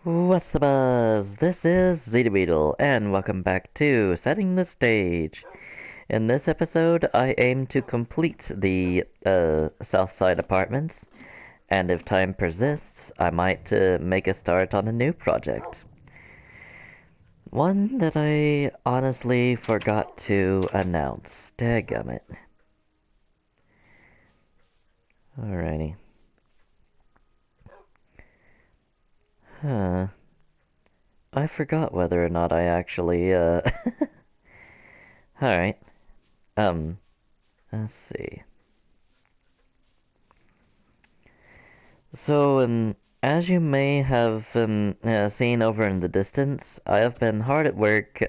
What's the buzz? This is Zeta Beetle, and welcome back to Setting the Stage. In this episode, I aim to complete the Southside Apartments, and if time persists, I might make a start on a new project. One that I honestly forgot to announce. Dadgummit. Alrighty. Huh. I forgot whether or not I actually, Alright. Um, let's see. So, as you may have seen over in the distance, I have been hard at work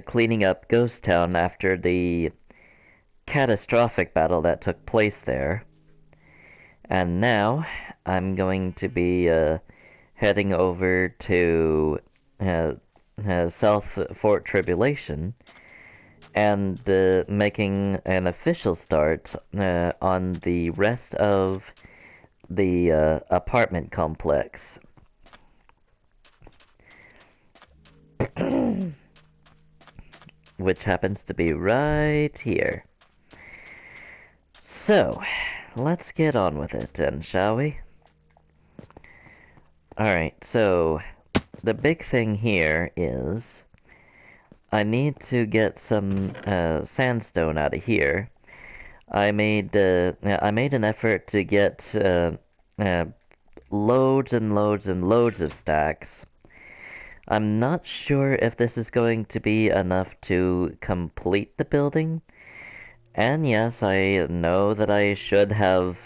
cleaning up Ghost Town after the catastrophic battle that took place there. And now I'm going to be heading over to uh, South Fort Tribulation and making an official start on the rest of the apartment complex. Which happens to be right here. So, let's get on with it then, shall we? Alright, so the big thing here is I need to get some sandstone out of here. I made an effort to get loads and loads and loads of stacks. I'm not sure if this is going to be enough to complete the building. And yes, I know that I should have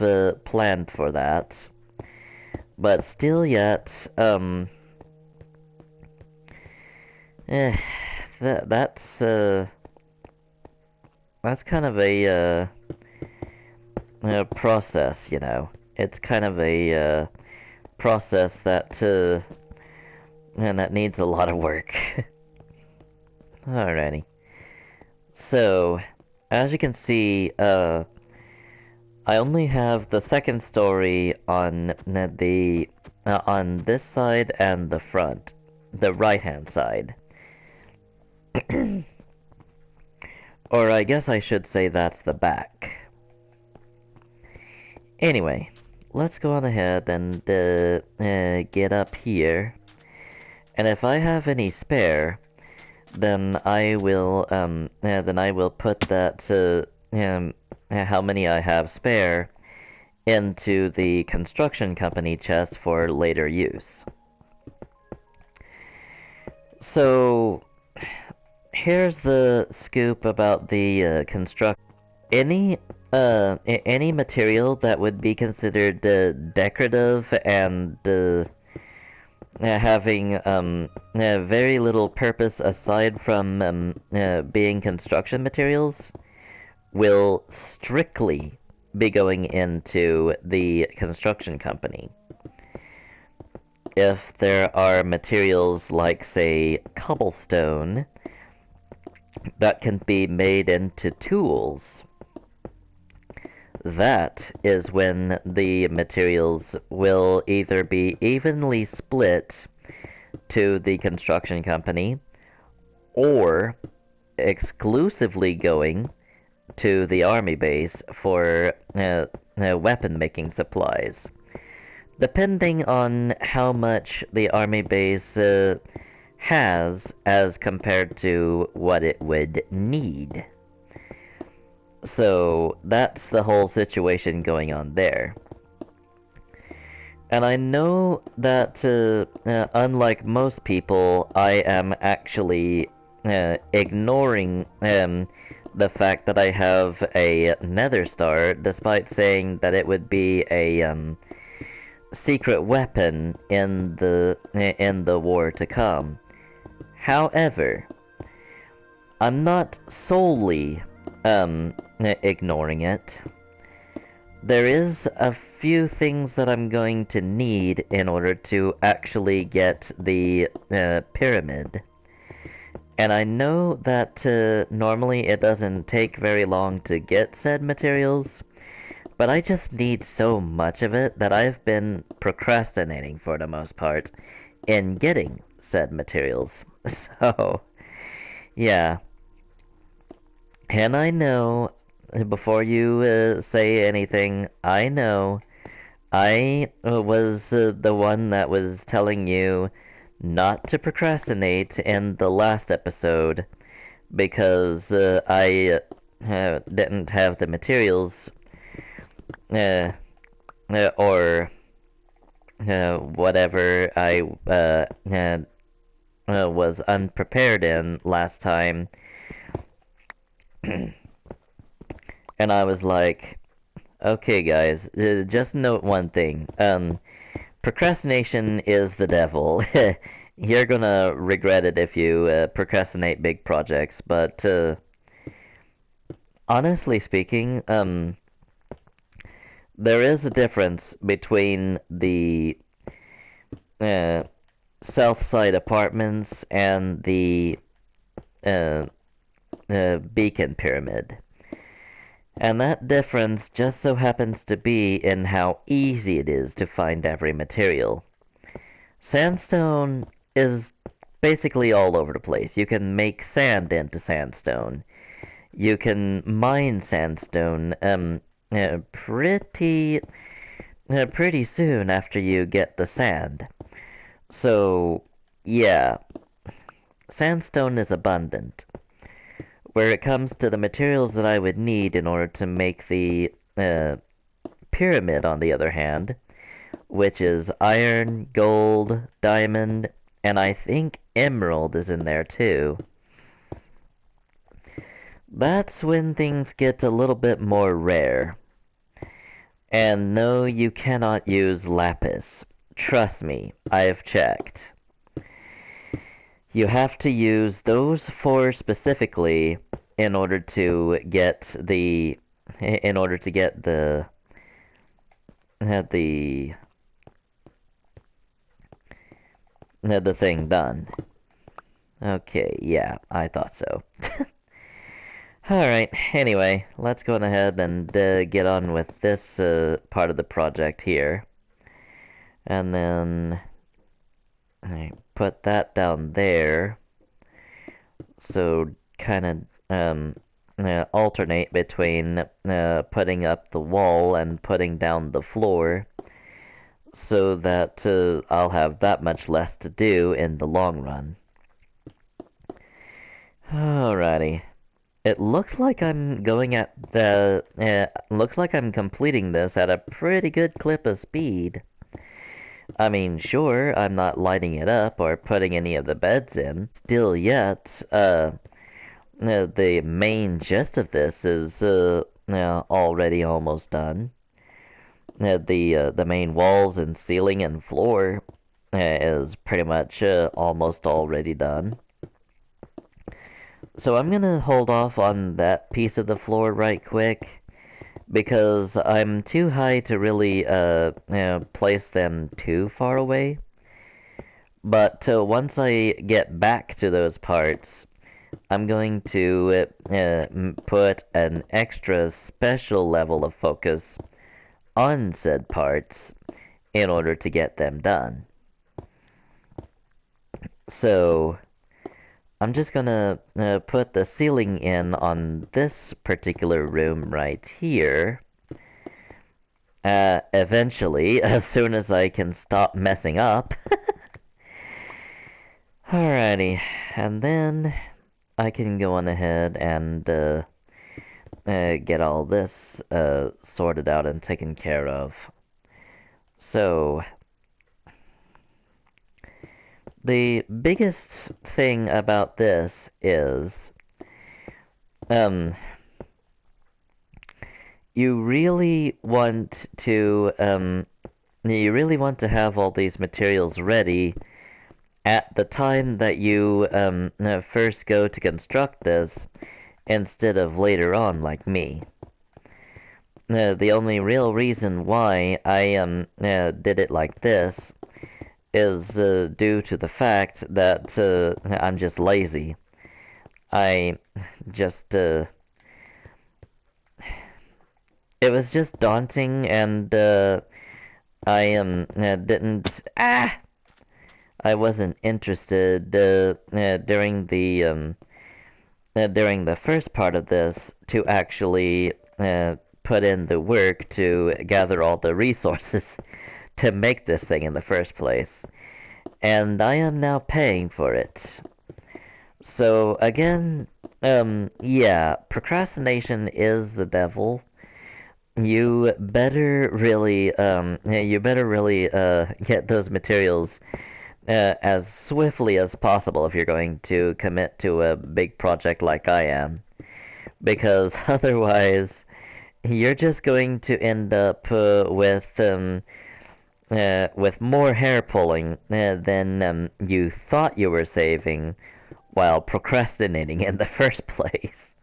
planned for that. But still yet, eh, that's kind of a process, you know. It's kind of a process that and that needs a lot of work. Alrighty. So, as you can see, I only have the second story on the on this side and the front, the right-hand side. Or I guess I should say that's the back. Anyway, let's go on ahead and get up here. And if I have any spare, then I will put that how many I have spare into the construction company chest for later use. So here's the scoop about the construction. Any material that would be considered decorative and having very little purpose aside from being construction materials will strictly be going into the construction company. If there are materials like, say, cobblestone that can be made into tools, that is when the materials will either be evenly split to the construction company or exclusively going to the army base for weapon making supplies, depending on how much the army base has as compared to what it would need. So that's the whole situation going on there. And I know that unlike most people, I am actually ignoring the fact that I have a nether star, despite saying that it would be a secret weapon in the war to come. However, I'm not solely ignoring it. There is a few things that I'm going to need in order to actually get the pyramid. And I know that normally it doesn't take very long to get said materials, but I just need so much of it that I've been procrastinating for the most part in getting said materials. So, yeah. And I know, before you say anything, I know I was the one that was telling you not to procrastinate in the last episode because I didn't have the materials uh, or whatever I was unprepared in last time. And I was like, okay, guys, just note one thing. Procrastination is the devil. You're gonna regret it if you procrastinate big projects, but honestly speaking, there is a difference between the uh, Southside Apartments and the uh, Beacon Pyramid. And that difference just so happens to be in how easy it is to find every material. Sandstone is basically all over the place. You can make sand into sandstone. You can mine sandstone pretty pretty soon after you get the sand. So, yeah, sandstone is abundant. Where it comes to the materials that I would need in order to make the pyramid, on the other hand, which is iron, gold, diamond, and I think emerald is in there too. That's when things get a little bit more rare. And no, you cannot use lapis. Trust me, I've checked. You have to use those four specifically in order to get the the the thing done. Okay, yeah, I thought so. Alright, anyway, let's go on ahead and get on with this part of the project here. And then I put that down there. So kind of alternate between putting up the wall and putting down the floor so that I'll have that much less to do in the long run. Alrighty. It looks like I'm going at the looks like I'm completing this at a pretty good clip of speed. I mean, sure, I'm not lighting it up or putting any of the beds in. Still yet, the main gist of this is already almost done. The main walls and ceiling and floor is pretty much almost already done. So I'm gonna hold off on that piece of the floor right quick because I'm too high to really place them too far away. But once I get back to those parts, I'm going to put an extra special level of focus on said parts in order to get them done. So I'm just gonna put the ceiling in on this particular room right here. Eventually, as soon as I can stop messing up. Alrighty, and then I can go on ahead and get all this sorted out and taken care of. So, the biggest thing about this is, you really want to, have all these materials ready at the time that you first go to construct this, instead of later on like me. The only real reason why I did it like this is due to the fact that I'm just lazy. I just it was just daunting, and I didn't I wasn't interested during the first part of this to actually put in the work to gather all the resources to make this thing in the first place. And I am now paying for it. So again, yeah, procrastination is the devil. You better really get those materials as swiftly as possible if you're going to commit to a big project like I am, because otherwise you're just going to end up with more hair pulling than you thought you were saving while procrastinating in the first place.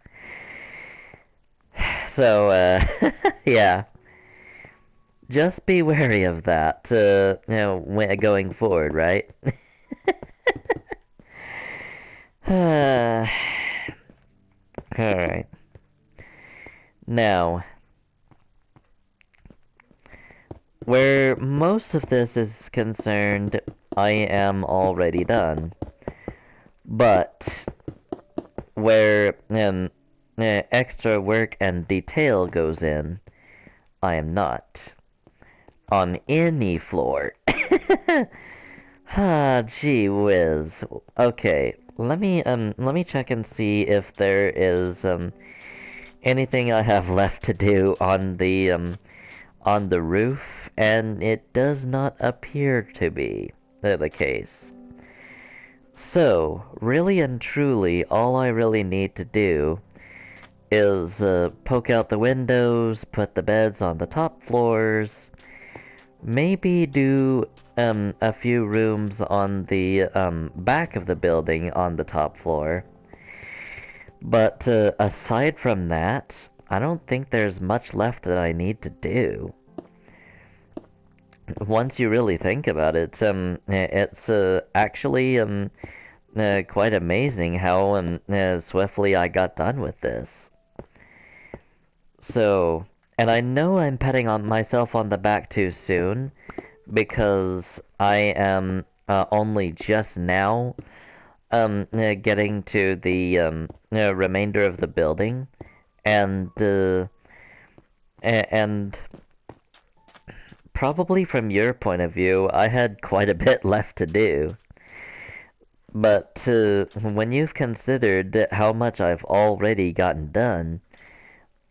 So, yeah, just be wary of that, when going forward, right? Alright. Now, where most of this is concerned, I am already done. But where extra work and detail goes in, I am not. On any floor. Ah, gee whiz. Okay, let me check and see if there is anything I have left to do on the roof, and it does not appear to be the case. So, really and truly, all I really need to do is poke out the windows, put the beds on the top floors, maybe do a few rooms on the back of the building on the top floor. But aside from that, I don't think there's much left that I need to do. Once you really think about it, it's actually quite amazing how swiftly I got done with this. So, and I know I'm patting on myself on the back too soon, because I am only just now getting to the remainder of the building, and and probably from your point of view, I had quite a bit left to do. But when you've considered how much I've already gotten done,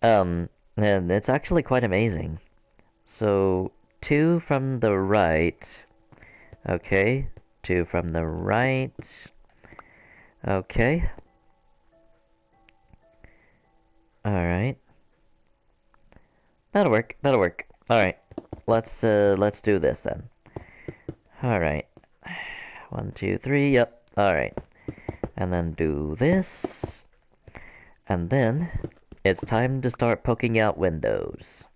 and it's actually quite amazing. So, two from the right. Okay, two from the right. Okay. Alright. That'll work, that'll work. Alright. Let's do this then. Alright. 1, 2, 3, yep. Alright. And then do this. And then it's time to start poking out windows.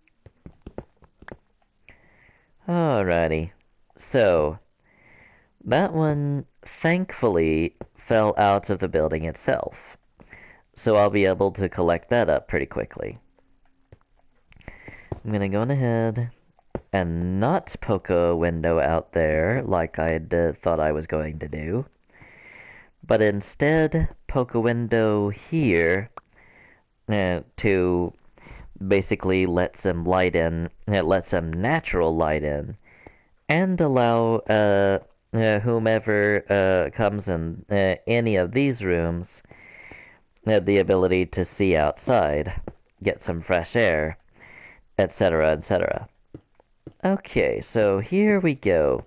Alrighty. So, that one thankfully fell out of the building itself. So I'll be able to collect that up pretty quickly. I'm gonna go on ahead and not poke a window out there like I'd thought I was going to do, but instead poke a window here to basically let some light in, let some natural light in, and allow whomever comes in any of these rooms the ability to see outside, get some fresh air, etc., etc. Okay, so here we go.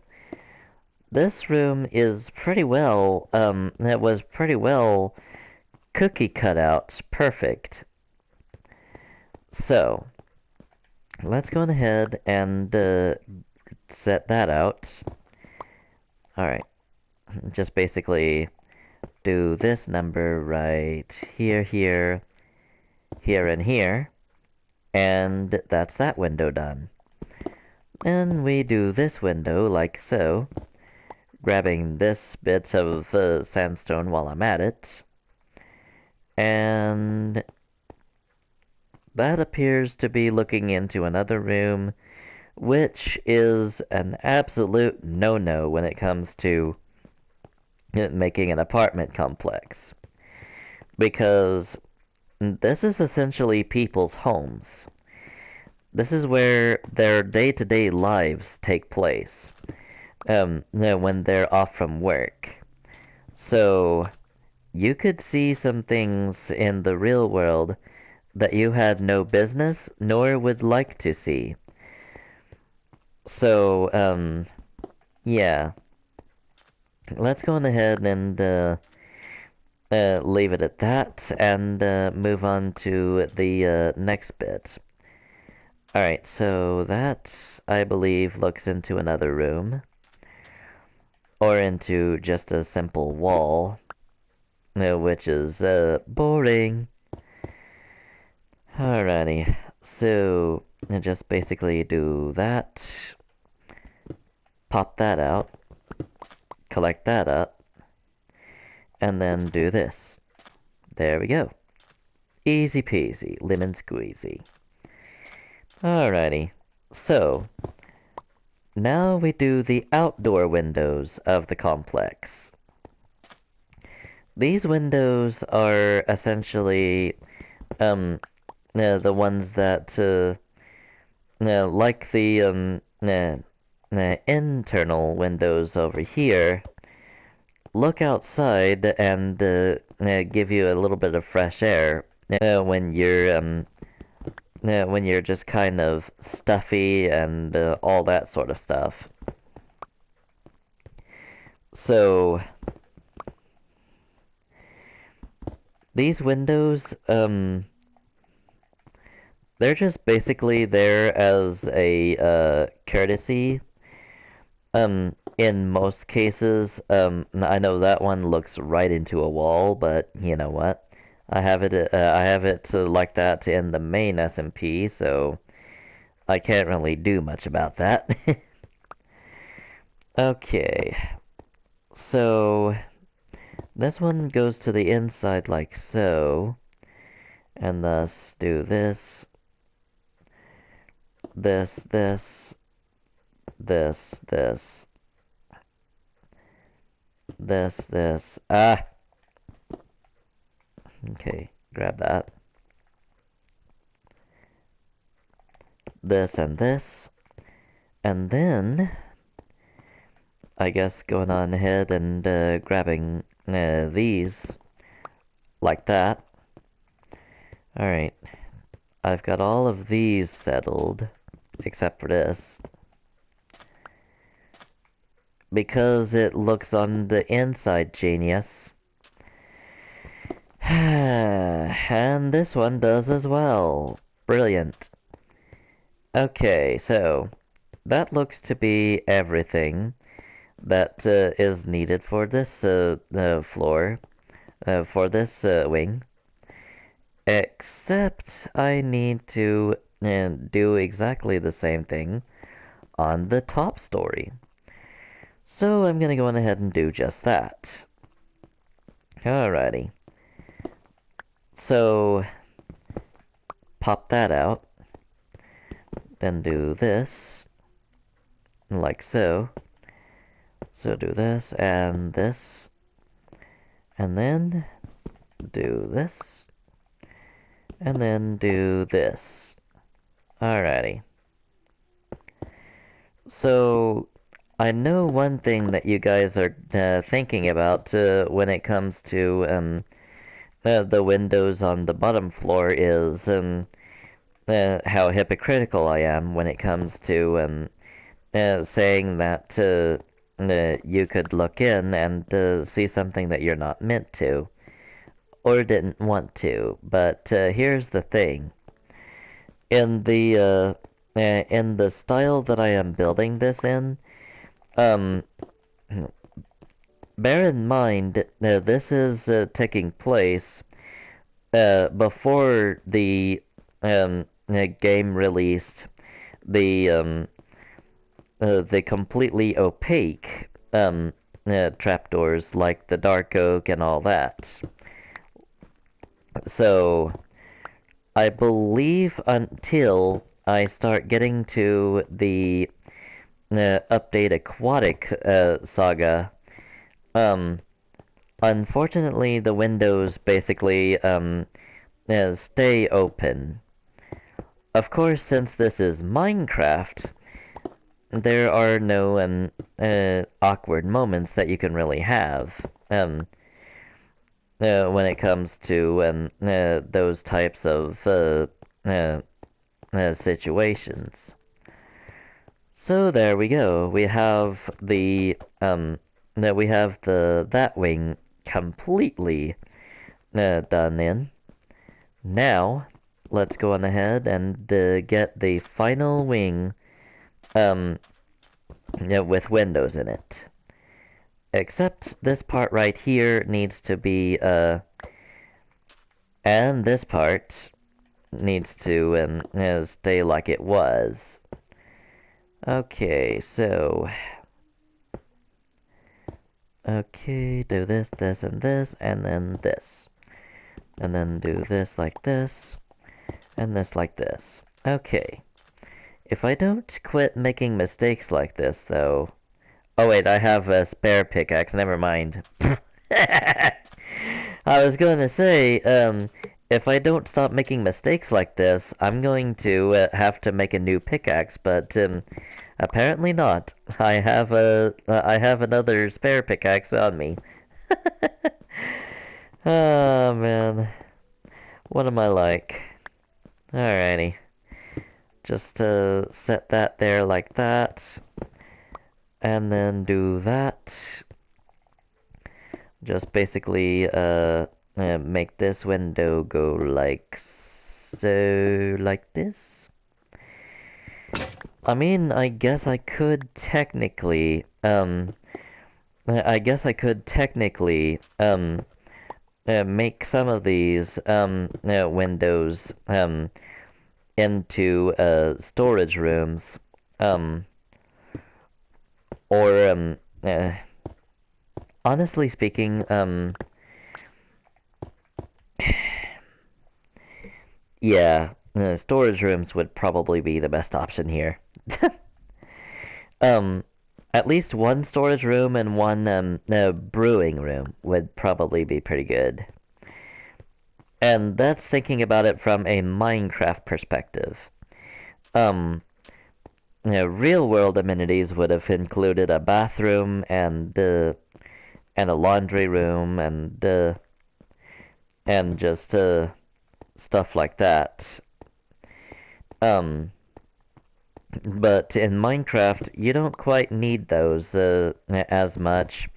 This room is pretty well, it was pretty well cookie cutouts, perfect. So, let's go ahead and set that out. Alright, just basically do this number right here, here, here, and here, and that's that window done. And we do this window like so, grabbing this bit of sandstone while I'm at it, and that appears to be looking into another room, which is an absolute no-no when it comes to making an apartment complex. Because this is essentially people's homes. This is where their day-to-day lives take place, when they're off from work. So, you could see some things in the real world that you had no business nor would like to see. So, yeah. Let's go on ahead and leave it at that and move on to the next bit. Alright, so that, I believe, looks into another room. Or into just a simple wall. Which is boring. Alrighty, so just basically do that. Pop that out. Collect that up. And then do this. There we go. Easy peasy, lemon squeezy. Alrighty, so now we do the outdoor windows of the complex. These windows are essentially the ones that like the internal windows over here, look outside and give you a little bit of fresh air when you're just kind of stuffy and all that sort of stuff. So these windows, they're just basically there as a courtesy. In most cases, I know that one looks right into a wall, but you know what? I have it like that in the main SMP, so I can't really do much about that. Okay, so this one goes to the inside like so, and thus do this, this, this, this, this, this. Ah! Okay, grab that. This and this. And then, I guess going on ahead and grabbing these like that. Alright, I've got all of these settled, except for this. Because it looks on the inside, genius. And this one does as well. Brilliant. Okay, so that looks to be everything that is needed for this floor, for this wing. Except I need to do exactly the same thing on the top story. So I'm gonna go on ahead and do just that. Alrighty. So, pop that out. Then do this. Like so. So do this and this. And then do this. And then do this. Alrighty. So, I know one thing that you guys are thinking about when it comes to the windows on the bottom floor is how hypocritical I am when it comes to saying that you could look in and see something that you're not meant to or didn't want to. But here's the thing. In the style that I am building this in, bear in mind this is taking place before the game released the completely opaque trapdoors like the dark oak and all that. So I believe until I start getting to the update Aquatic saga. Um, Unfortunately, the windows basically stay open. Of course, since this is Minecraft, there are no awkward moments that you can really have when it comes to those types of situations. So there we go. We have that wing completely done in. Now, let's go on ahead and get the final wing um, with windows in it. Except this part right here needs to be, and this part needs to stay like it was. Okay, so... Okay, do this, this, and this, and then this. And then do this like this, and this like this. Okay. If I don't quit making mistakes like this, though... Oh wait, I have a spare pickaxe, never mind. I was going to say, if I don't stop making mistakes like this, I'm going to have to make a new pickaxe, but apparently not. I have another spare pickaxe on me. Oh man, what am I like? Alrighty, just set that there like that, and then do that. Just basically make this window go like so, like this. I mean, I guess I could technically make some of these windows into storage rooms, or honestly speaking, yeah, storage rooms would probably be the best option here. At least one storage room and one brewing room would probably be pretty good. And that's thinking about it from a Minecraft perspective. Real world amenities would have included a bathroom and a laundry room and just stuff like that. But in Minecraft, you don't quite need those as much,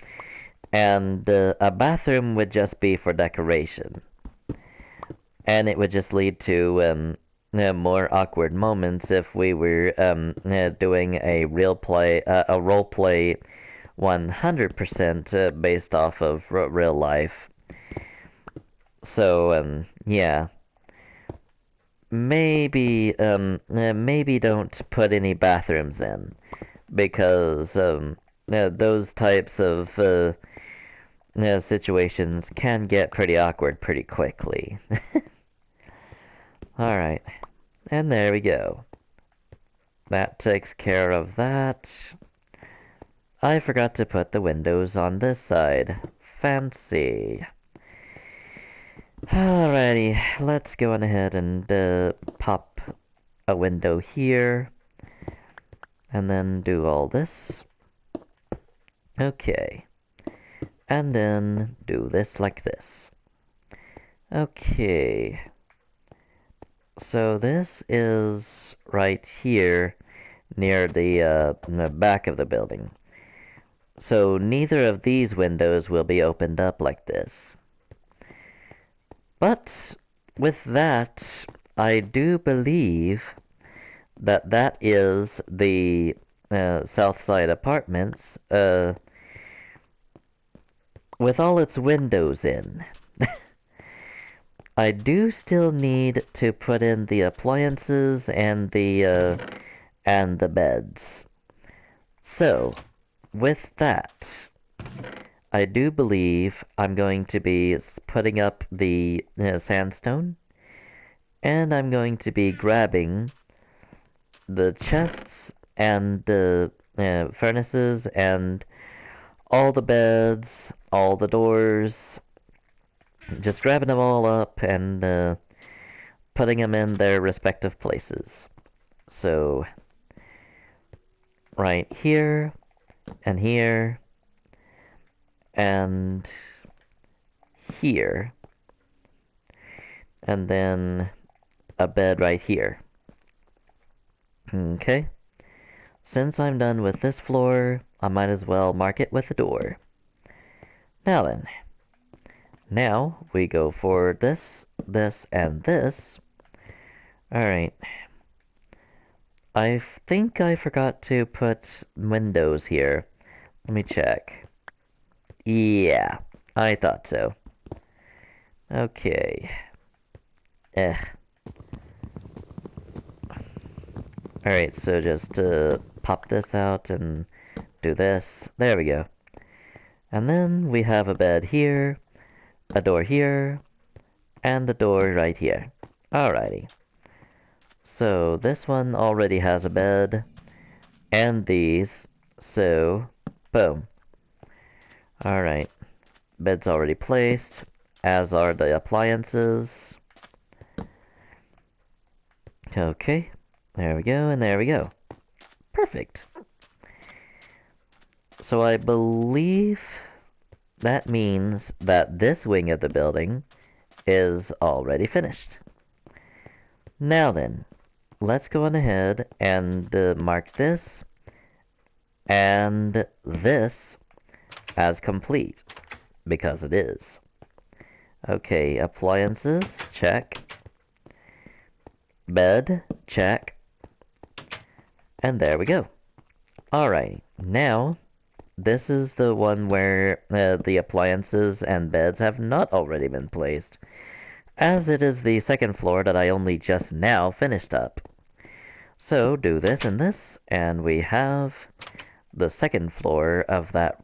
and a bathroom would just be for decoration. And it would just lead to more awkward moments if we were doing a role play 100% based off of real life. So yeah, maybe don't put any bathrooms in, because those types of situations can get pretty awkward pretty quickly. Alright, and there we go. That takes care of that. I forgot to put the windows on this side. Fancy. Alrighty, let's go on ahead and pop a window here. And then do all this. Okay. And then do this like this. Okay. So this is right here near the back of the building. So neither of these windows will be opened up like this. But with that, I do believe that that is the Southside Apartments with all its windows in. I do still need to put in the appliances and the beds. So, with that, I do believe I'm going to be putting up the sandstone And I'm going to be grabbing the chests and the furnaces and all the beds, all the doors, just grabbing them all up and putting them in their respective places. So, right here, and here, and here, and then a bed right here. Okay. Since I'm done with this floor, I might as well mark it with a door. Now then. Now, we go for this, this, and this. Alright. I think I forgot to put windows here. Let me check. Yeah, I thought so. Okay. Alright, so just pop this out and do this. There we go. And then we have a bed here, a door here, and a door right here. Alrighty. So this one already has a bed, and these, so boom. Alright. Bed's already placed, as are the appliances. Okay. There we go, and there we go. Perfect. So I believe that means that this wing of the building is already finished. Now then, let's go on ahead and mark this and this as complete, because it is. Okay, appliances, check. Bed, check. And there we go. Alright, now, this is the one where the appliances and beds have not already been placed, as it is the second floor that I only just now finished up. So, do this and this, and we have the second floor of that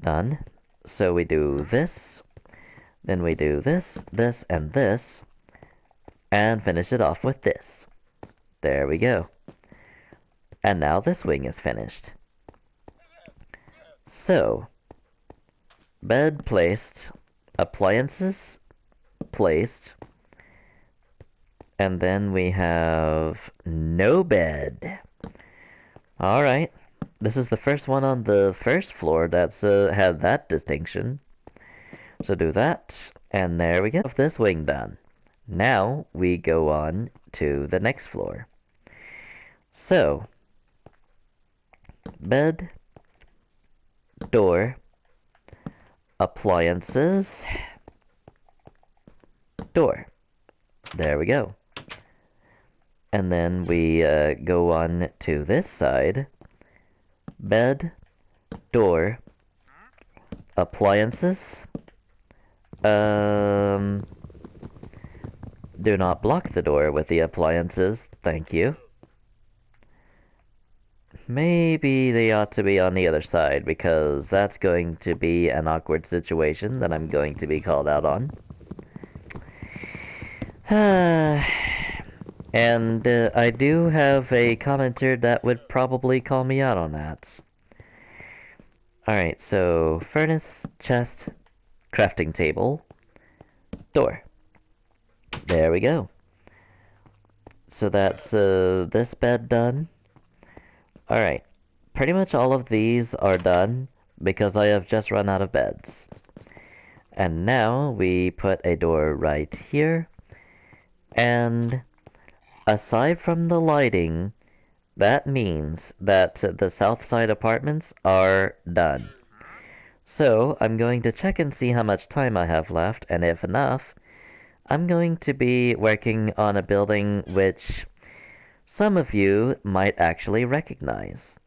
done. So we do this, then we do this, this, and this, and finish it off with this. There we go. And now this wing is finished. So, bed placed, appliances placed, and then we have no bed. Alright, this is the first one on the first floor that's had that distinction. So do that, and there we go. This wing done. Now we go on to the next floor. So, bed, door, appliances, door. There we go. And then we go on to this side. Bed, door, appliances. Do not block the door with the appliances, thank you. Maybe they ought to be on the other side, because that's going to be an awkward situation that I'm going to be called out on. And I do have a commenter that would probably call me out on that. Alright, so furnace, chest, crafting table, door. There we go. So that's this bed done. Alright, pretty much all of these are done because I have just run out of beds. And now we put a door right here. And aside from the lighting, that means that the Southside Apartments are done. So I'm going to check and see how much time I have left, and if enough, I'm going to be working on a building which some of you might actually recognize.